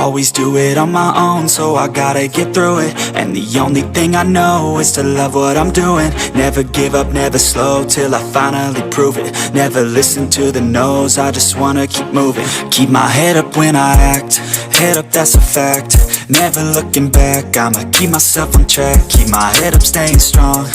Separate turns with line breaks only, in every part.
Always do it on my own, so I gotta get through it. And the only thing I know is to love what I'm doing. Never give up, never slow, till I finally prove it. Never listen to the no's, I just wanna keep moving. Keep my head up when I act, head up, that's a fact. Never looking back, I'ma keep myself on track. Keep my head up, staying strong,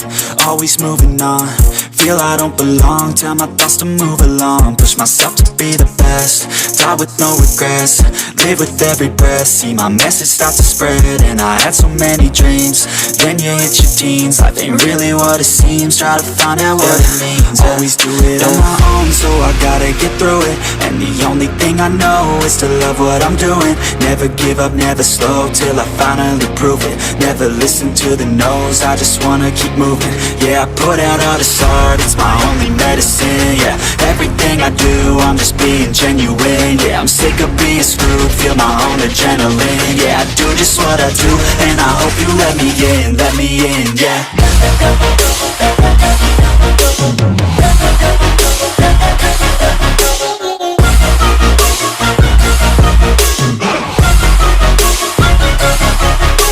always moving on. Feel I don't belong, tell my thoughts to move along. Push myself to be the best, die with no regrets. Live with every breath, see my message start to spread. And I had so many dreams, then you hit your teens. Life ain't really what it seems, try to find out what it means. Always do it on my own, so I gotta get through it. And the only thing I know is to love what I'm doing. Never give up, never slow, till I finally prove it. Never listen to the no's, I just wanna keep moving. Yeah, I put out all this art, it's my only medicine. Yeah, everything I do, I'm just being genuine. Yeah, I'm sick of being screwed, feel my own adrenaline. Yeah, I do just what I do, and I hope you let me in, yeah.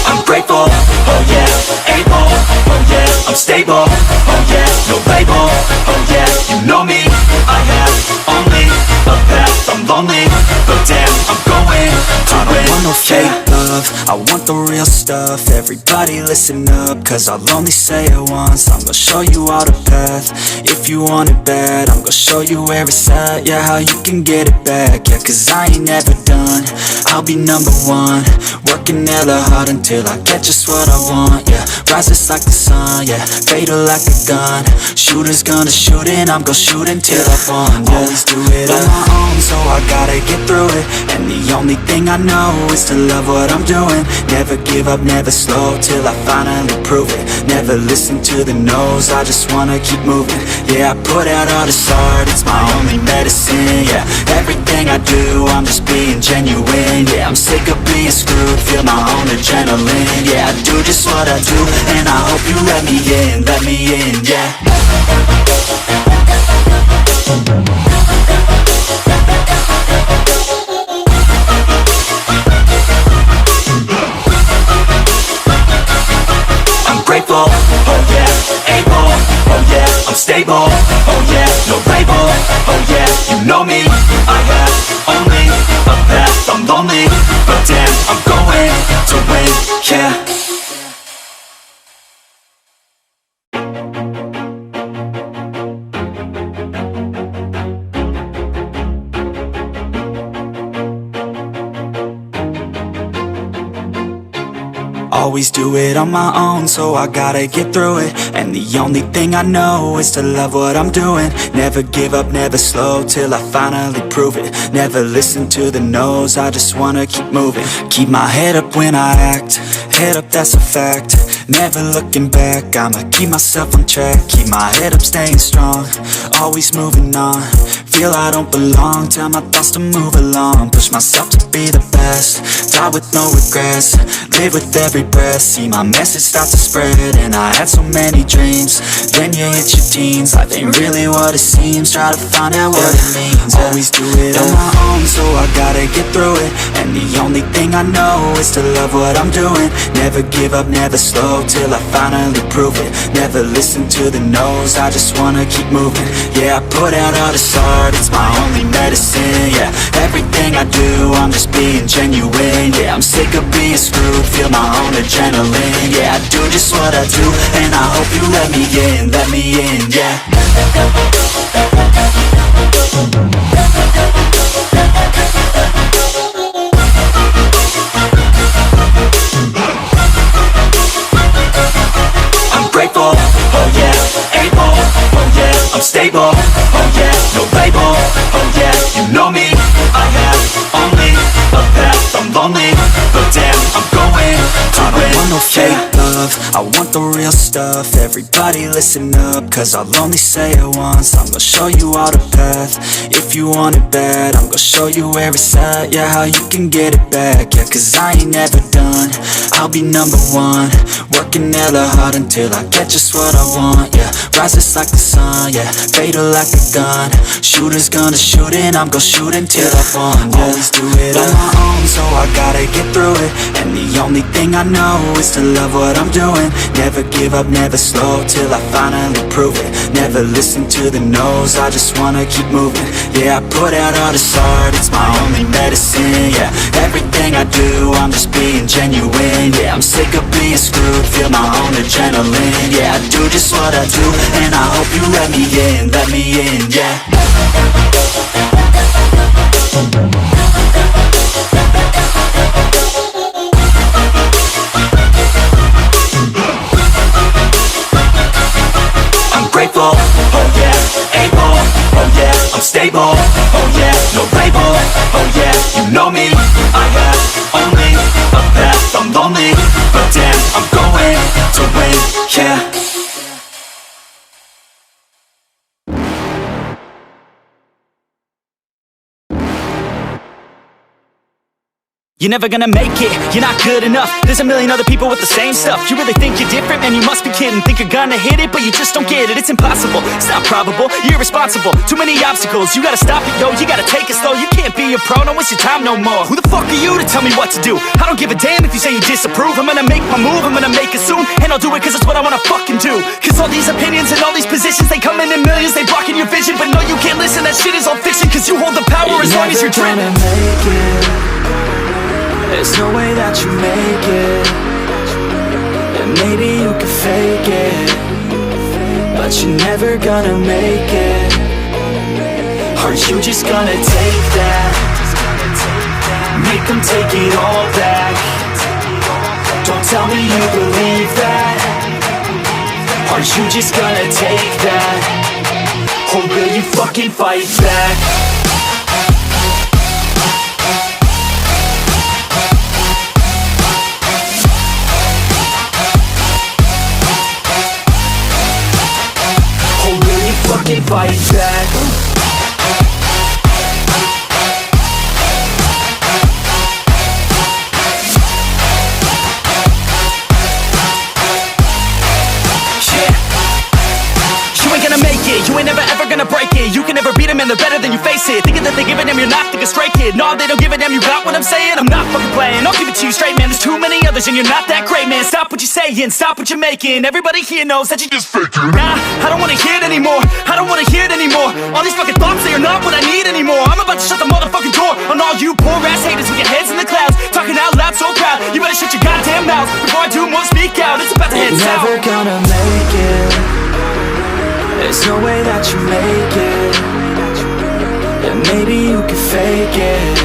I'm grateful, oh yeah, able, oh yeah, I'm stable, oh yeah, no label, oh yeah, you know me, I have only a path, I'm lonely, but damn, I'm going to win. I don't want no fake love, I want the real stuff. Everybody listen up, cause I'll only say it once. I'm gonna show you all the path, if you want it bad. I'm gonna show you where it's at, yeah, how you can get it back. Yeah, cause I ain't never done, I'll be number one. Working hella hard until I get just what I want, yeah. Rises like the sun, yeah, fatal like a gun. Shooters gonna shoot and I'm gonna shoot until I won, yeah. Always do it on my own, so I gotta get through it. And the only thing I know is to love what I'm doing. Never give up, never slow, till I finally prove it. Never listen to the no's, I just wanna keep moving. Yeah, I put out all this art, it's my only medicine. Yeah, everything I do, I'm just being genuine. Yeah, I'm sick of being screwed, feel my own adrenaline. Yeah, I do just what I do, and I hope you let me in, yeah. I'm grateful, oh yeah, able, oh yeah, I'm stable, oh yeah, no label, oh yeah, you know me, I have only a path, I'm lonely, but damn, I'm going to win, yeah. Always do it on my own, so I gotta get through it. And the only thing I know is to love what I'm doing. Never give up, never slow, till I finally prove it. Never listen to the no's, I just wanna keep moving. Keep my head up when I act, head up, that's a fact. Never looking back, I'ma keep myself on track. Keep my head up, staying strong, always moving on. Feel I don't belong, tell my thoughts to move along. Push myself to be the best, die with no regrets. Live with every breath, see my message start to spread. And I had so many dreams, then you hit your teens. Life ain't really what it seems, try to find out what it means. Always do it on my own, so I gotta get through it. And the only thing I know is to love what I'm doing. Never give up, never slow, till I finally prove it. Never listen to the no's, I just wanna keep moving. Yeah, I put out all this art, it's my only medicine. Yeah, everything I do, I'm just being genuine. Yeah, I'm sick of being screwed, feel my own adrenaline. Yeah, I do just what I do, and I hope you let me in, yeah. I'm grateful, oh yeah, able, oh yeah, I'm stable, oh yeah, no label, oh yeah, you know me, I have only a path, I'm lonely, but damn, I'm going to win. I don't want no fake love, I want the real stuff. Everybody listen up, cause I'll only say it once. I'm gonna show you all the path, if you want it bad. I'm gonna show you where it's at, yeah, how you can get it back. Yeah, cause I ain't never done, I'll be number one. Work working hella hard until I get just what I want, yeah. Rises like the sun, yeah, fatal like a gun. Shooters gonna shoot and I'm gonna shoot until I fall, yeah. Always do it on my own, so I gotta get through it. And the only thing I know is to love what I'm doing. Never give up, never slow, till I finally prove it. Never listen to the no's, I just wanna keep moving. Yeah, I put out all this art, it's my only medicine, yeah. Everything I do, I'm just being genuine, yeah. I'm sick of being screwed, feel my own adrenaline, yeah. I do just what I do, and I hope you let me in, yeah. I'm grateful, oh yeah, able, oh yeah, I'm stable, oh yeah, no label, oh yeah, you know me, I have only a path, I'm lonely, but damn, I'm going to win, yeah. You're never gonna make it, you're not good enough. There's a million other people with the same stuff. You really think you're different? Man, you must be kidding. Think you're gonna hit it, but you just don't get it. It's impossible, it's not probable, you're irresponsible. Too many obstacles, you gotta stop it, yo. You gotta take it slow, you can't be a pro. Don't waste your time no more. Who the fuck are you to tell me what to do? I don't give a damn if you say you disapprove. I'm gonna make my move, I'm gonna make it soon. And I'll do it cause it's what I wanna fucking do. Cause all these opinions and all these positions, they come in millions, they blocking your vision. But no, you can't listen, that shit is all fiction. Cause you hold the power as long as you're dreaming. There's no way that you make it. And maybe you can fake it, but you're never gonna make it. Are you just gonna take that? Make them take it all back. Don't tell me you believe that. Are you just gonna take that? Or will you fucking fight back? Fucking fight back. You ain't gonna make it, you ain't never ever gonna break it. You can never beat them and they're better than you face it. Thinking that they give a damn, you're not thinking straight, kid. No, they don't give a damn, you got what I'm saying? I'm not fucking playing, I'll give it to you straight, man. There's too many others and you're not that great, man. Stop what you're saying, stop what you're making. Everybody here knows that you just faking. Nah, I don't wanna hear it anymore, I don't wanna hear it anymore. All these fucking thoughts, they are not what I need anymore. I'm about to shut the motherfucking door on all you poor ass haters with your heads in the clouds, talking out loud so proud. You better shut your goddamn mouth before I do more speak out. It's about to head south. You're never gonna make it. There's no way that you make it. And maybe you can fake it,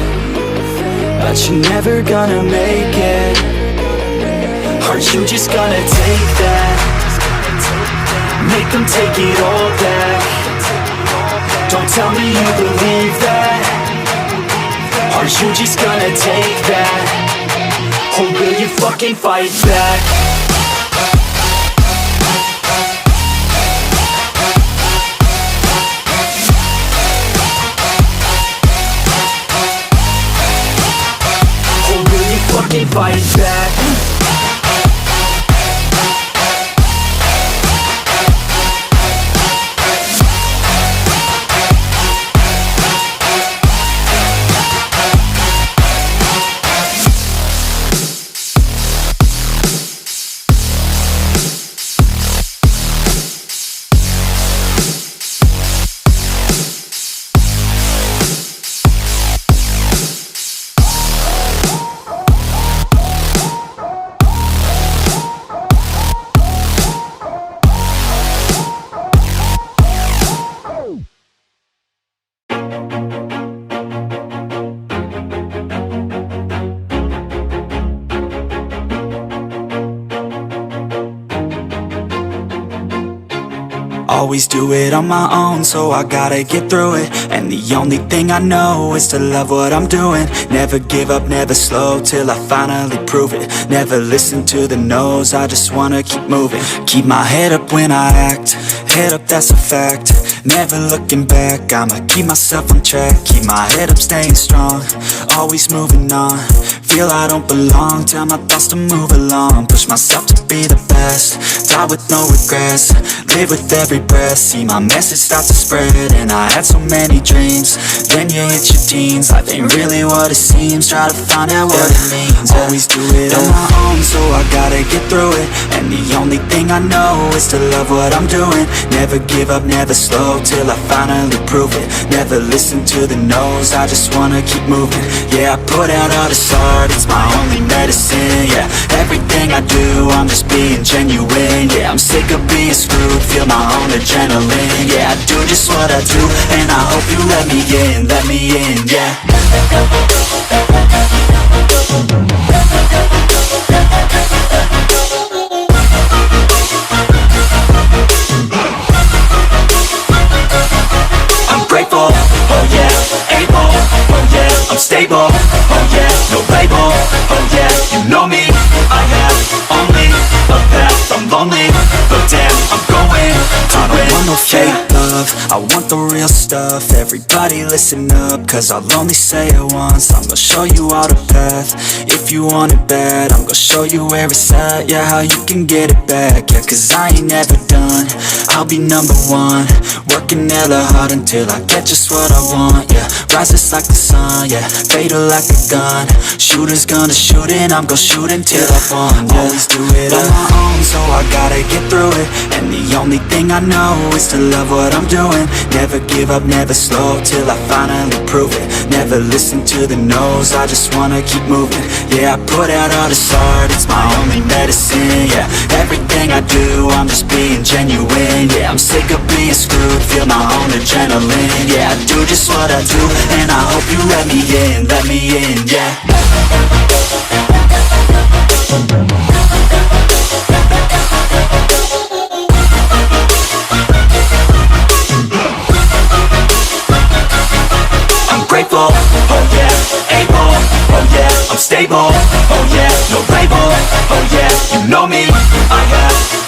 but you're never gonna make it. Are you just gonna take that? Make them take it all back. Don't tell me you believe that. Are you just gonna take that? Or will you fucking fight back? Fight back.
Always do it on my own, so I gotta get through it. And the only thing I know is to love what I'm doing. Never give up, never slow, till I finally prove it. Never listen to the no's, I just wanna keep moving. Keep my head up when I act, head up, that's a fact. Never looking back, I'ma keep myself on track. Keep my head up, staying strong, always moving on.
feel I don't belong, tell my thoughts to move along, push myself to be the best, die with no regrets, live with every breath, see my message start to spread, and I had so many dreams, then you hit your teens, life ain't really what it seems, try to find out what it means, always do it on my own, so I gotta get through it, and the only thing I know is to love what I'm doing, never give up, never slow, till I finally prove it, never listen to the no's, I just wanna keep moving, yeah, I put out all this art, it's my only medicine, yeah, everything I do, I'm just being genuine, yeah, I'm sick of being screwed, feel my own adrenaline, yeah, I do just what I do, and I hope you let me in, yeah. I'm grateful, oh yeah, able, oh yeah, I'm stable, oh yeah, no label, oh yeah, you know me, I have only a path, I'm lonely, but damn, I'm going to win. I don't want no fake love, I want the real stuff, everybody listen up, cause I'll only say it once, I'm gonna show you all the path, if you want it bad, I'm gonna show you where it's at, yeah, how you can get it back, yeah, cause I ain't never done, I'll be number one, working hella hard until I get just what I want, yeah, rises like the sun, yeah, fatal like a gun, shooter's gonna shoot and I'm gonna shoot until I won, yeah. Always do it on my own, so I gotta get through it, and the only thing I know is to love what I'm doing, never give up, never slow, till I finally prove it, never listen to the no's, I just wanna keep moving, yeah, I put out all this art, it's my only medicine, yeah, everything I do, I'm just being genuine, yeah, I'm sick of being screwed, feel my own adrenaline, yeah, I do just what I do, and I hope you let me in, yeah. I'm grateful, oh yeah, able, oh yeah, I'm stable, oh yeah, no label, oh yeah, you know me, I have